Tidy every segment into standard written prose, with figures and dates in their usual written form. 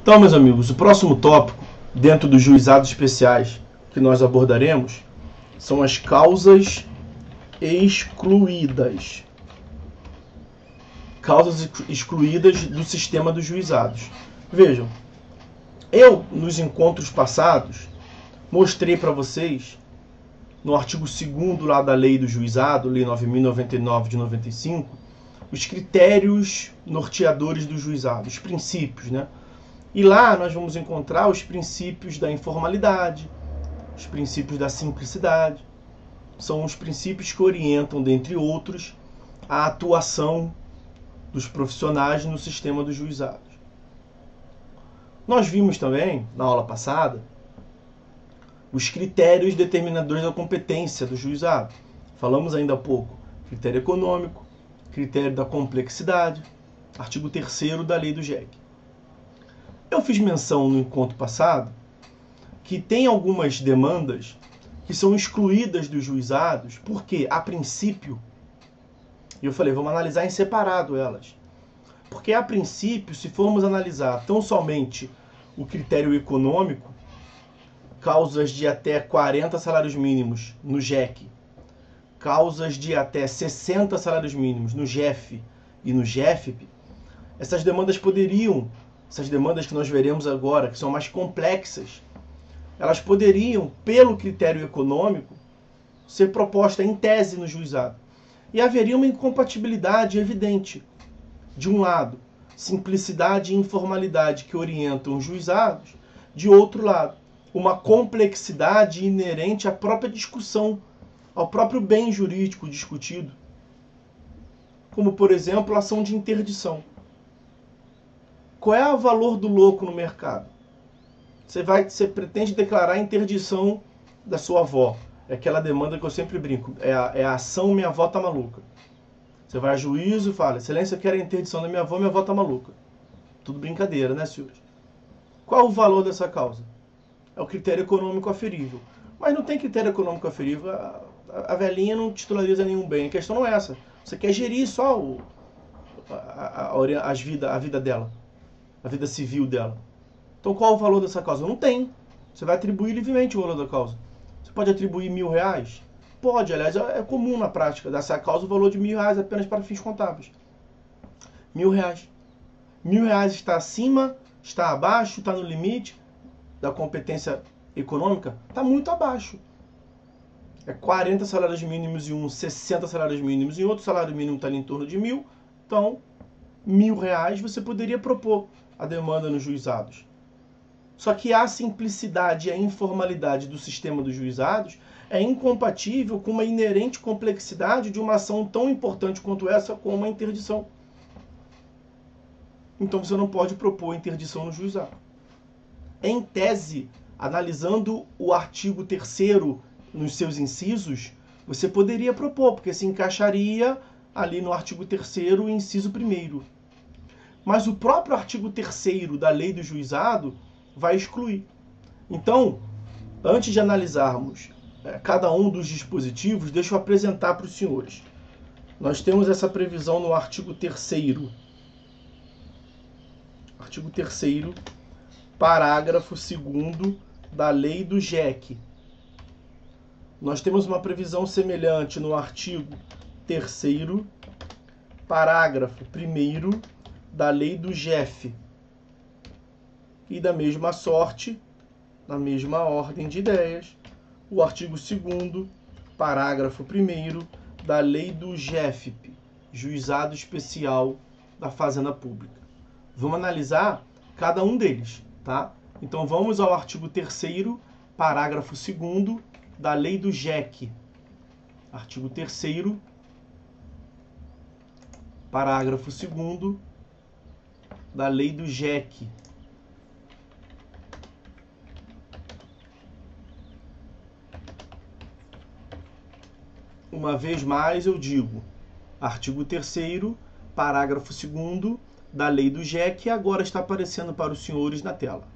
Então, meus amigos, o próximo tópico, dentro dos juizados especiais que nós abordaremos, são as causas excluídas. Causas excluídas do sistema dos juizados. Vejam, eu, nos encontros passados, mostrei para vocês, no artigo 2º lá da Lei do Juizado, Lei 9.099 de 95, os critérios norteadores do juizado, os princípios, né? E lá nós vamos encontrar os princípios da informalidade, os princípios da simplicidade. São os princípios que orientam, dentre outros, a atuação dos profissionais no sistema dos juizados. Nós vimos também, na aula passada, os critérios determinadores da competência do juizado. Falamos ainda há pouco, critério econômico, critério da complexidade, artigo 3º da Lei do JEC. Eu fiz menção no encontro passado que tem algumas demandas que são excluídas dos juizados, porque, a princípio, e eu falei, vamos analisar em separado elas. Porque, a princípio, se formos analisar tão somente o critério econômico, causas de até 40 salários mínimos no JEC, causas de até 60 salários mínimos no JEF e no JEFP, essas demandas que nós veremos agora, que são mais complexas, elas poderiam, pelo critério econômico, ser propostas em tese no juizado. E haveria uma incompatibilidade evidente. De um lado, simplicidade e informalidade que orientam os juizados. De outro lado, uma complexidade inerente à própria discussão, ao próprio bem jurídico discutido. Como, por exemplo, a ação de interdição. Qual é o valor do louco no mercado? Você pretende declarar a interdição da sua avó. É aquela demanda que eu sempre brinco. É a ação minha avó tá maluca. Você vai a juízo e fala, excelência, eu quero a interdição da minha avó tá maluca. Tudo brincadeira, né, senhores? Qual é o valor dessa causa? É o critério econômico aferível. Mas não tem critério econômico aferível. A velhinha não titulariza nenhum bem. A questão não é essa. Você quer gerir só a vida dela. A vida civil dela. Então qual é o valor dessa causa? Não tem. Você vai atribuir livremente o valor da causa. Você pode atribuir R$1.000? Pode, aliás, é comum na prática. Dessa causa o valor de R$1.000 apenas para fins contábeis. R$1.000. R$1.000 está acima, está abaixo, está no limite da competência econômica? Está muito abaixo. É 40 salários mínimos em um, 60 salários mínimos em outro, o salário mínimo está ali em torno de 1.000. Então, R$1.000 você poderia propor a demanda nos juizados. Só que a simplicidade e a informalidade do sistema dos juizados é incompatível com uma inerente complexidade de uma ação tão importante quanto essa, como a interdição. Então você não pode propor interdição no juizado. Em tese, analisando o artigo 3º nos seus incisos, você poderia propor, porque se encaixaria ali no artigo 3º, inciso 1º. Mas o próprio artigo 3º da Lei do Juizado vai excluir. Então, antes de analisarmos cada um dos dispositivos, deixa eu apresentar para os senhores. Nós temos essa previsão no artigo 3º. Artigo 3º, parágrafo 2º da Lei do JEC. Nós temos uma previsão semelhante no artigo 3º, parágrafo 1º da Lei do JEF. E da mesma sorte, na mesma ordem de ideias, o artigo 2º, parágrafo 1º da Lei do JEFP, Juizado Especial da Fazenda Pública. Vamos analisar cada um deles, tá? Então vamos ao artigo 3º, parágrafo 2º da Lei do JEC. Artigo 3º, parágrafo 2º da Lei do JEC. Uma vez mais eu digo, artigo 3º, parágrafo 2º da Lei do JEC, agora está aparecendo para os senhores na tela.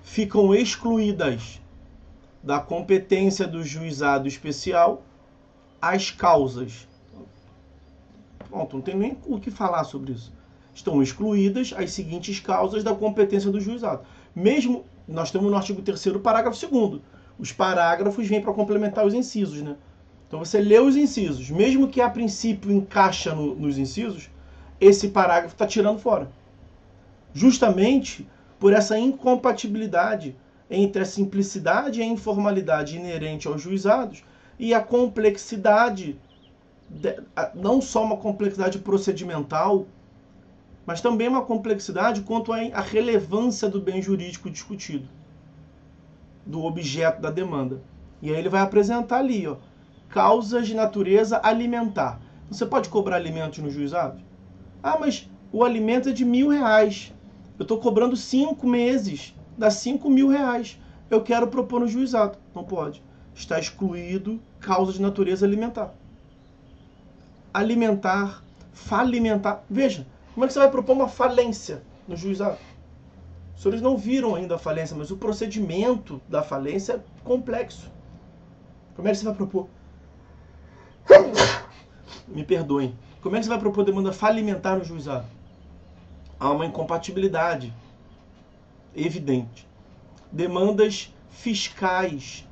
Ficam excluídas da competência do juizado especial as causas. Pronto, não tem nem o que falar sobre isso. estão excluídas as seguintes causas da competência do juizado. Mesmo, nós estamos no artigo 3º, parágrafo 2º. Os parágrafos vêm para complementar os incisos, né? Então você lê os incisos, mesmo que a princípio encaixa nos incisos, esse parágrafo está tirando fora. Justamente por essa incompatibilidade entre a simplicidade e a informalidade inerente aos juizados e a complexidade, não só uma complexidade procedimental, mas também uma complexidade quanto à relevância do bem jurídico discutido, do objeto da demanda. E aí ele vai apresentar ali, ó, causas de natureza alimentar. Você pode cobrar alimentos no juizado? Ah, mas o alimento é de R$1.000. Eu estou cobrando 5 meses, dá R$5.000. Eu quero propor no juizado. Não pode. Está excluído causa de natureza alimentar. Alimentar, falimentar. Veja, como é que você vai propor uma falência no juizado? Os senhores não viram ainda a falência, mas o procedimento da falência é complexo. Como é que você vai propor? Me perdoem. Como é que você vai propor demanda falimentar no juizado? Há uma incompatibilidade evidente. Demandas fiscais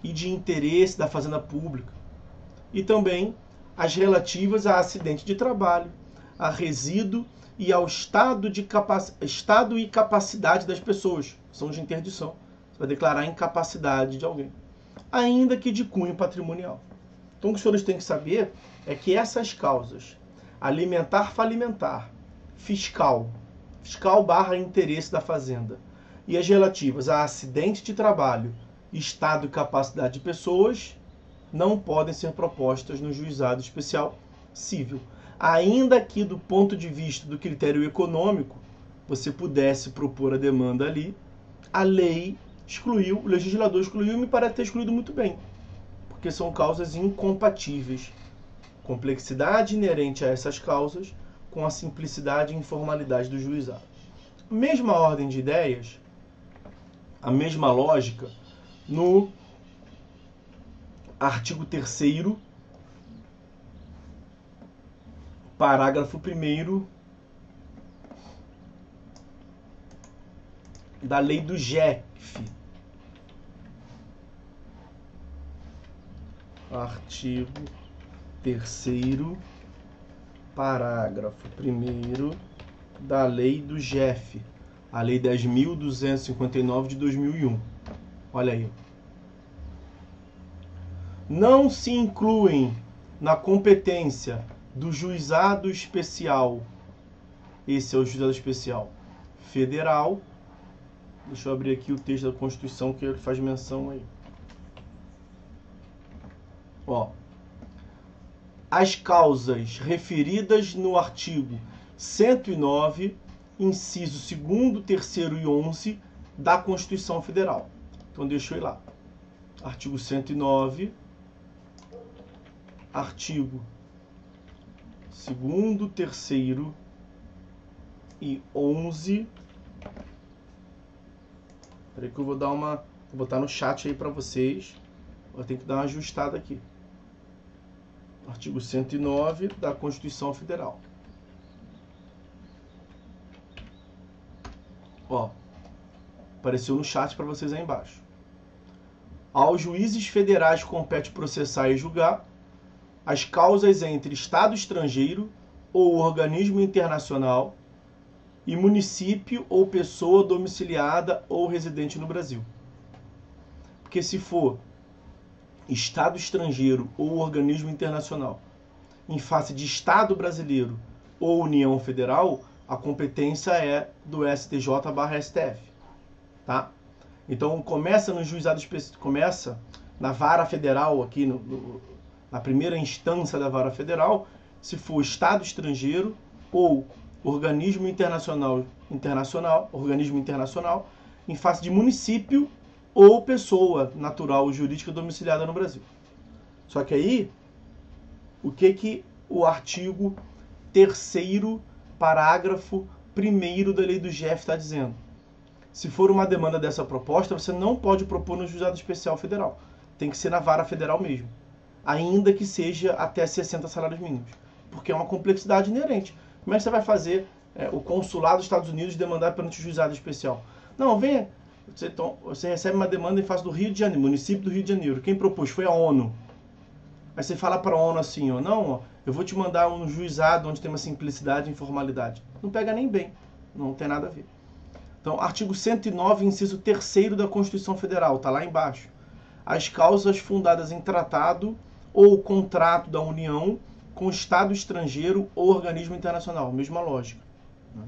e de interesse da fazenda pública. E também as relativas a acidente de trabalho, a resíduo e ao estado e capacidade das pessoas. São de interdição. Você vai declarar a incapacidade de alguém, ainda que de cunho patrimonial. Então o que os senhores têm que saber é que essas causas, alimentar, falimentar, fiscal barra interesse da fazenda, e as relativas a acidente de trabalho, estado e capacidade de pessoas, não podem ser propostas no juizado especial civil. Ainda que do ponto de vista do critério econômico, você pudesse propor a demanda ali, a lei excluiu, o legislador excluiu e me parece ter excluído muito bem, porque são causas incompatíveis. Complexidade inerente a essas causas com a simplicidade e informalidade do juizado. Mesma ordem de ideias, a mesma lógica, no artigo 3º, parágrafo 1º da lei do GEF. Artigo 3º, parágrafo 1º da lei do GEF, a lei 10.259 de 2001. Olha aí. Não se incluem na competência do juizado especial, esse é o juizado especial federal. Deixa eu abrir aqui o texto da Constituição que ele faz menção aí. Ó, as causas referidas no artigo 109, inciso 2º, 3º e 11 da Constituição Federal. Então deixa eu ir lá. Artigo 109, artigo 2º, 3º e 11. Espera aí que eu vou vou botar no chat aí para vocês. Eu tenho que dar uma ajustada aqui. Artigo 109 da Constituição Federal. Ó, apareceu no chat para vocês aí embaixo. Aos juízes federais compete processar e julgar as causas entre Estado estrangeiro ou organismo internacional e município ou pessoa domiciliada ou residente no Brasil. Porque se for Estado estrangeiro ou organismo internacional em face de Estado brasileiro ou União Federal, a competência é do STJ/STF, tá? Então começa no juizado começa na vara federal aqui na primeira instância da vara federal, se for Estado estrangeiro ou organismo internacional, organismo internacional em face de município ou pessoa natural ou jurídica domiciliada no Brasil. Só que aí, o que o artigo 3º, parágrafo 1º da lei do GEF está dizendo? Se for uma demanda dessa proposta, você não pode propor no juizado especial federal. Tem que ser na vara federal mesmo. Ainda que seja até 60 salários mínimos. Porque é uma complexidade inerente. Como é que você vai fazer o consulado dos Estados Unidos demandar perante o juizado especial. Não, venha, você recebe uma demanda em face do Rio de Janeiro, município do Rio de Janeiro. Quem propôs foi a ONU. Aí você fala para a ONU assim, ó, não, ó, eu vou te mandar um juizado onde tem uma simplicidade e informalidade. Não pega nem bem, não tem nada a ver. Então, artigo 109, inciso 3º da Constituição Federal, está lá embaixo. As causas fundadas em tratado ou contrato da União com Estado estrangeiro ou organismo internacional, mesma lógica. Né?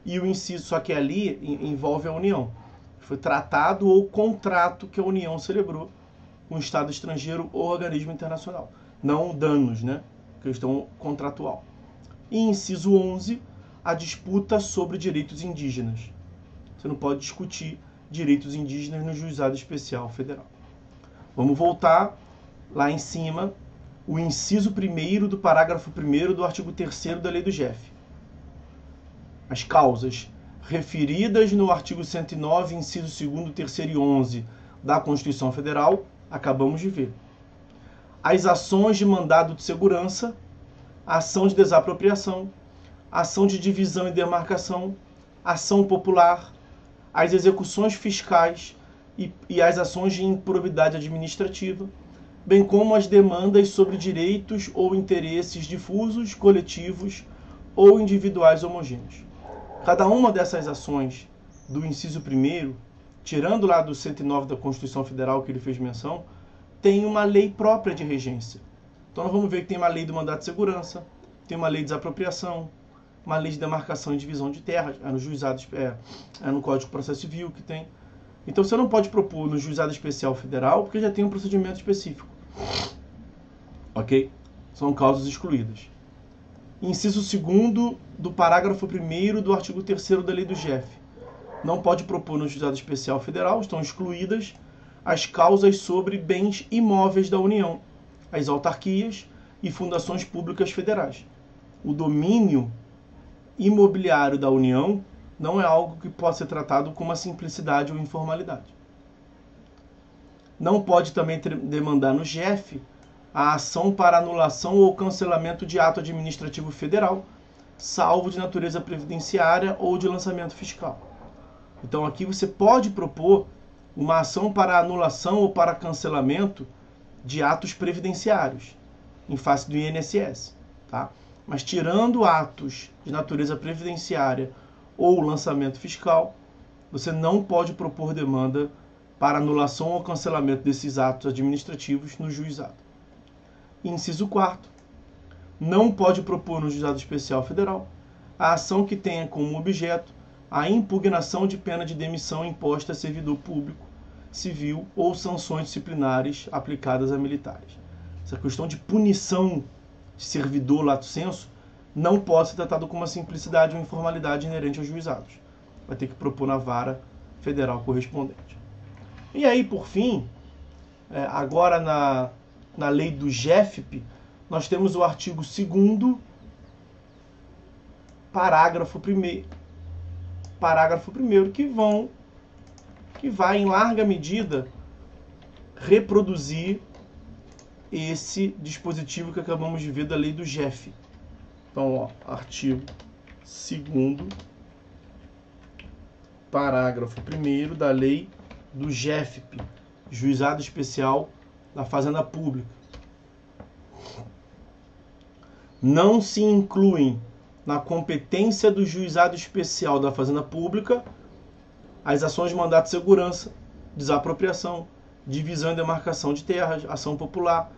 E o inciso, só que ali envolve a União. Foi tratado ou contrato que a União celebrou com Estado estrangeiro ou organismo internacional. Não danos, né? Questão contratual. E inciso 11, a disputa sobre direitos indígenas. Você não pode discutir direitos indígenas no Juizado Especial Federal. Vamos voltar lá em cima, o inciso 1º do parágrafo 1º do artigo 3º da Lei do GEF. As causas referidas no artigo 109, inciso 2º, 3º e 11 da Constituição Federal, acabamos de ver. As ações de mandado de segurança, ação de desapropriação, ação de divisão e demarcação, ação popular, as execuções fiscais e as ações de improbidade administrativa, bem como as demandas sobre direitos ou interesses difusos, coletivos ou individuais homogêneos. Cada uma dessas ações do inciso 1º, tirando lá do 109 da Constituição Federal que ele fez menção, tem uma lei própria de regência. Então nós vamos ver que tem uma lei do mandato de segurança, tem uma lei de desapropriação, uma lei de demarcação e divisão de terras, no juizado, no Código de Processo Civil que tem. Então você não pode propor no Juizado Especial Federal porque já tem um procedimento específico. Ok? São causas excluídas. Inciso 2º do parágrafo 1º do artigo 3º da Lei do GEF. Não pode propor no Juizado Especial Federal, estão excluídas as causas sobre bens imóveis da União, as autarquias e fundações públicas federais. O domínio imobiliário da União não é algo que possa ser tratado com uma simplicidade ou informalidade. Não pode também demandar no GEF a ação para anulação ou cancelamento de ato administrativo federal, salvo de natureza previdenciária ou de lançamento fiscal. Então aqui você pode propor uma ação para anulação ou para cancelamento de atos previdenciários, em face do INSS, tá? Mas tirando atos de natureza previdenciária ou lançamento fiscal, você não pode propor demanda para anulação ou cancelamento desses atos administrativos no juizado. Inciso 4º. Não pode propor no Juizado Especial Federal a ação que tenha como objeto a impugnação de pena de demissão imposta a servidor público, civil ou sanções disciplinares aplicadas a militares. Essa questão de punição de servidor lato sensu não pode ser tratado com uma simplicidade ou informalidade inerente aos juizados. Vai ter que propor na vara federal correspondente. E aí, por fim, agora na lei do GEFP, nós temos o artigo 2º, parágrafo 1º, que vai, em larga medida, reproduzir esse dispositivo que acabamos de ver da lei do GEF. Então, artigo 2º, parágrafo 1º da lei do GEFP, Juizado Especial da Fazenda Pública. Não se incluem na competência do Juizado Especial da Fazenda Pública as ações de mandato de segurança, desapropriação, divisão e demarcação de terras, ação popular,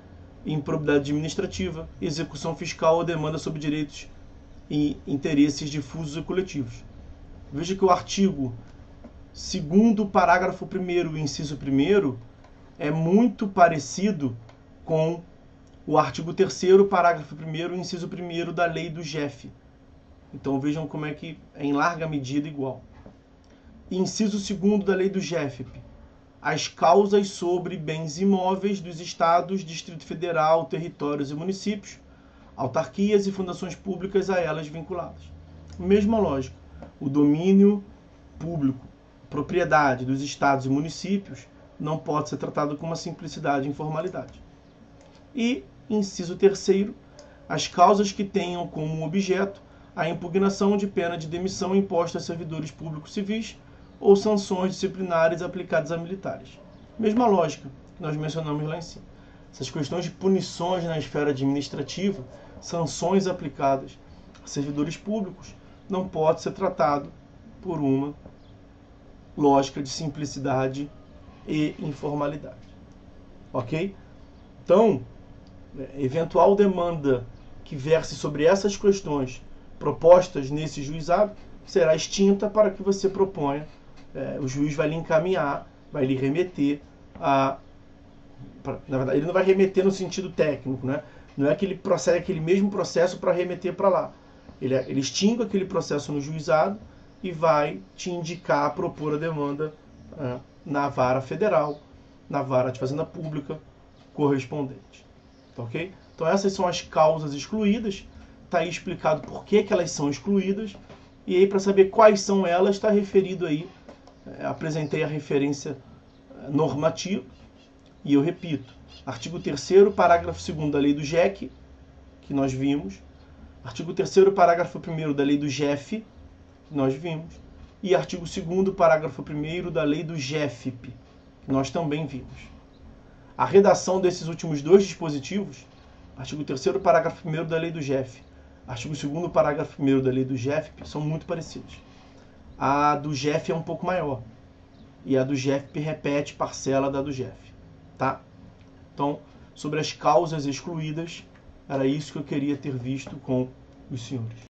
improbidade administrativa, execução fiscal ou demanda sobre direitos e interesses difusos e coletivos. Veja que o artigo 2º, parágrafo 1º, inciso 1º, é muito parecido com o artigo 3º, parágrafo 1º, inciso 1º da lei do GEF. Então vejam como é que é em larga medida igual. Inciso 2º da lei do GEFP. As causas sobre bens imóveis dos estados, Distrito Federal, territórios e municípios, autarquias e fundações públicas a elas vinculadas. Mesma lógica. O domínio público, propriedade dos estados e municípios não pode ser tratado com uma simplicidade e informalidade. E, inciso 3º, as causas que tenham como objeto a impugnação de pena de demissão imposta a servidores públicos civis ou sanções disciplinares aplicadas a militares. Mesma lógica que nós mencionamos lá em cima. Essas questões de punições na esfera administrativa, sanções aplicadas a servidores públicos, não pode ser tratado por uma lógica de simplicidade e informalidade. Ok? Então, eventual demanda que verse sobre essas questões propostas nesse juizado será extinta para que você proponha. O juiz vai lhe encaminhar, vai lhe remeter a... Na verdade, ele não vai remeter no sentido técnico, né? Não é que ele procede aquele mesmo processo para remeter para lá. Ele extingue aquele processo no juizado e vai te indicar, propor a demanda na vara federal, na vara de fazenda pública correspondente. Tá, ok? Então essas são as causas excluídas. Está aí explicado por que elas são excluídas. E aí, para saber quais são elas, está referido aí. Apresentei a referência normativa. E eu repito, artigo 3º, parágrafo 2º da lei do GEC, que nós vimos. Artigo 3º, parágrafo 1º da lei do GEF, que nós vimos. E artigo 2º, parágrafo 1º da lei do GEFIP, que nós também vimos. A redação desses últimos dois dispositivos, artigo 3º, parágrafo 1º da lei do GEF, artigo 2º, parágrafo 1º da lei do GEFIP, são muito parecidos. A do GEF é um pouco maior. E a do GEFIP repete parcela da do GEF. Tá? Então, sobre as causas excluídas, era isso que eu queria ter visto com os senhores.